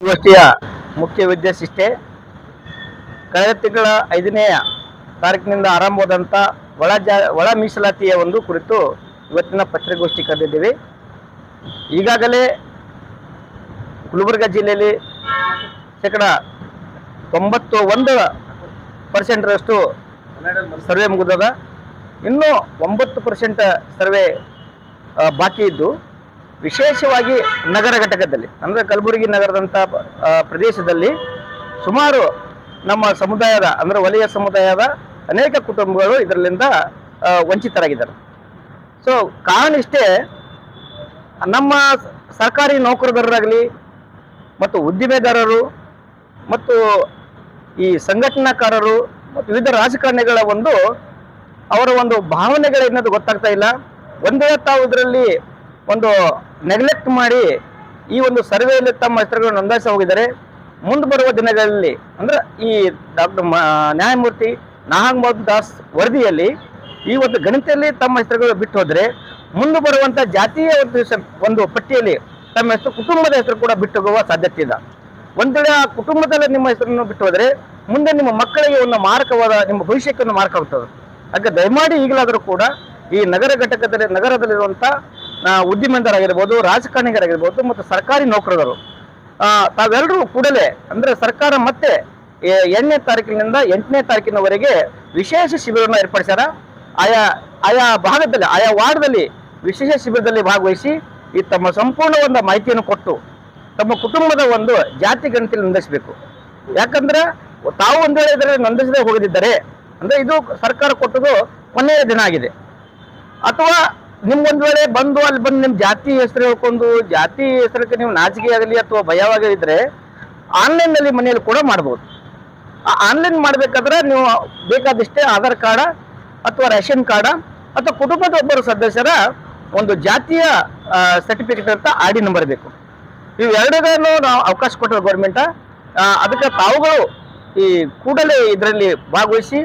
ಗೋಷ್ಠಿಯ ಮುಖ್ಯ ಉದ್ದೇಶ ಇಷ್ಟೇ. ಕಳೆದ ತಿಂಗಳ 5ನೇ ತಾರೀಕಿನಿಂದ ಆರಂಭವಾದಂಥ ಒಳ ಮೀಸಲಾತಿಯ ಒಂದು ಕುರಿತು ಇವತ್ತಿನ ಪತ್ರಿಕಾಗೋಷ್ಠಿ ಕರೆದಿದ್ದೀವಿ. ಈಗಾಗಲೇ ಗುಲ್ಬರ್ಗ ಜಿಲ್ಲೆಯಲ್ಲಿ ಶೇಕಡ 91% ಸರ್ವೆ ಮುಗಿದದ. ಇನ್ನೂ 9% ಸರ್ವೆ ಬಾಕಿ ಇದ್ದು, ವಿಶೇಷವಾಗಿ ನಗರ ಘಟಕದಲ್ಲಿ ಅಂದರೆ ಕಲಬುರಗಿ ನಗರದಂಥ ಪ್ರದೇಶದಲ್ಲಿ ಸುಮಾರು ನಮ್ಮ ಸಮುದಾಯದ ಅಂದರೆ ವಲಯ ಸಮುದಾಯದ ಅನೇಕ ಕುಟುಂಬಗಳು ಇದರಿಂದ ವಂಚಿತರಾಗಿದ್ದಾರೆ. ಸೊ ಕಾರಣ ಇಷ್ಟೇ, ನಮ್ಮ ಸರ್ಕಾರಿ ನೌಕರದಾರರಾಗಲಿ ಮತ್ತು ಉದ್ದಿಮೆದಾರರು ಮತ್ತು ಈ ಸಂಘಟನಾಕಾರರು ಮತ್ತು ವಿವಿಧ ರಾಜಕಾರಣಿಗಳ ಅವರ ಭಾವನೆಗಳೇನದು ಗೊತ್ತಾಗ್ತಾ ಇಲ್ಲ. ಒಂದೇ ತಾವು ಇದರಲ್ಲಿ ನೆಗ್ಲೆಕ್ಟ್ ಮಾಡಿ ಈ ಸರ್ವೆಯಲ್ಲಿ ತಮ್ಮ ಹೆಸರುಗಳನ್ನು ನೋಂದಾಯಿಸಿ ಹೋಗಿದ್ದಾರೆ. ಮುಂದೆ ಬರುವ ದಿನಗಳಲ್ಲಿ ಅಂದರೆ ಈ ಡಾಕ್ಟರ್ ನ್ಯಾಯಮೂರ್ತಿ ನಾಗಮೋಹನ್ ದಾಸ್ ವರದಿಯಲ್ಲಿ ಈ ಗಣಿತೆಯಲ್ಲಿ ತಮ್ಮ ಹೆಸರುಗಳು ಬಿಟ್ಟು ಹೋದರೆ, ಮುಂದೆ ಬರುವಂಥ ಜಾತಿಯ ಪಟ್ಟಿಯಲ್ಲಿ ತಮ್ಮ ಹೆಸರು, ಕುಟುಂಬದ ಹೆಸರು ಕೂಡ ಬಿಟ್ಟು ಹೋಗುವ ಸಾಧ್ಯತೆ ಇದೆ. ಒಂದು ವೇಳೆ ಆ ಕುಟುಂಬದಲ್ಲಿ ನಿಮ್ಮ ಹೆಸರನ್ನು ಬಿಟ್ಟು ಹೋದರೆ ಮುಂದೆ ನಿಮ್ಮ ಮಕ್ಕಳಿಗೆ ಮಾರಕವಾದ, ನಿಮ್ಮ ಭವಿಷ್ಯಕ್ಕೆ ಮಾರಕವಾಗ್ತದೆ. ಹಾಗೆ ದಯಮಾಡಿ ಈಗಲಾದರೂ ಕೂಡ ಈ ನಗರದಲ್ಲಿರುವಂಥ ಉದ್ಯಮದಾರರಾಗಿರ್ಬೋದು, ರಾಜಕಾರಣಿಗರಾಗಿರ್ಬೋದು ಮತ್ತು ಸರ್ಕಾರಿ ನೌಕರರು ತಾವೆಲ್ಲರೂ ಕೂಡಲೇ ಅಂದರೆ ಸರ್ಕಾರ ಮತ್ತೆ 8ನೇ ತಾರೀಕಿನಿಂದ 8ನೇ ತಾರೀಕಿನವರೆಗೆ ವಿಶೇಷ ಶಿಬಿರವನ್ನು ಏರ್ಪಡಿಸ್ಯಾರ. ಆಯಾ ಭಾಗದಲ್ಲಿ, ಆಯಾ ವಾರ್ಡ್ದಲ್ಲಿ ವಿಶೇಷ ಶಿಬಿರದಲ್ಲಿ ಭಾಗವಹಿಸಿ ಈ ತಮ್ಮ ಸಂಪೂರ್ಣ ಮಾಹಿತಿಯನ್ನು ಕೊಟ್ಟು ತಮ್ಮ ಕುಟುಂಬದ ಜಾತಿ ಗಣತಿಯಲ್ಲಿ ನೋಂದಾಯಿಸಬೇಕು. ಯಾಕಂದ್ರೆ ತಾವು ಒಂದು ವೇಳೆ ಇದರಲ್ಲಿ ನೋಂದಾಯಿಸದೆ ಹೋಗದಿದ್ದರೆ ಅಂದರೆ ಇದು ಸರ್ಕಾರ ಕೊಟ್ಟದು ಕೊನೆಯ ದಿನ ಆಗಿದೆ. ಅಥವಾ ನಿಮ್ಗೊಂದು ವೇಳೆ ಅಲ್ಲಿ ಬಂದು ನಿಮ್ಮ ಜಾತಿ ಹೆಸರು ಹೇಳ್ಕೊಂಡು ಜಾತಿ ಹೆಸರಕ್ಕೆ ನೀವು ನಾಚಿಕೆ ಆಗಲಿ ಅಥವಾ ಭಯವಾಗಿದ್ರೆ ಆನ್ಲೈನ್ನಲ್ಲಿ ಮನೆಯಲ್ಲಿ ಕೂಡ ಮಾಡ್ಬೋದು. ಆನ್ಲೈನ್ ಮಾಡಬೇಕಾದ್ರೆ ನೀವು ಬೇಕಾದಷ್ಟೇ ಆಧಾರ್ ಕಾರ್ಡ ಅಥವಾ ರೇಷನ್ ಕಾರ್ಡ ಅಥವಾ ಕುಟುಂಬದ ಒಬ್ಬರು ಸದಸ್ಯರ ಜಾತಿಯ ಸರ್ಟಿಫಿಕೇಟ್ ಅಂತ ID ನಂಬರ್ ಬೇಕು. ಇವು ಎರಡನ್ನೂ ನಾವು ಅವಕಾಶ ಕೊಟ್ಟರು ಗೌರ್ಮೆಂಟ್. ಅದಕ್ಕೆ ತಾವುಗಳು ಈ ಕೂಡಲೇ ಇದರಲ್ಲಿ ಭಾಗವಹಿಸಿ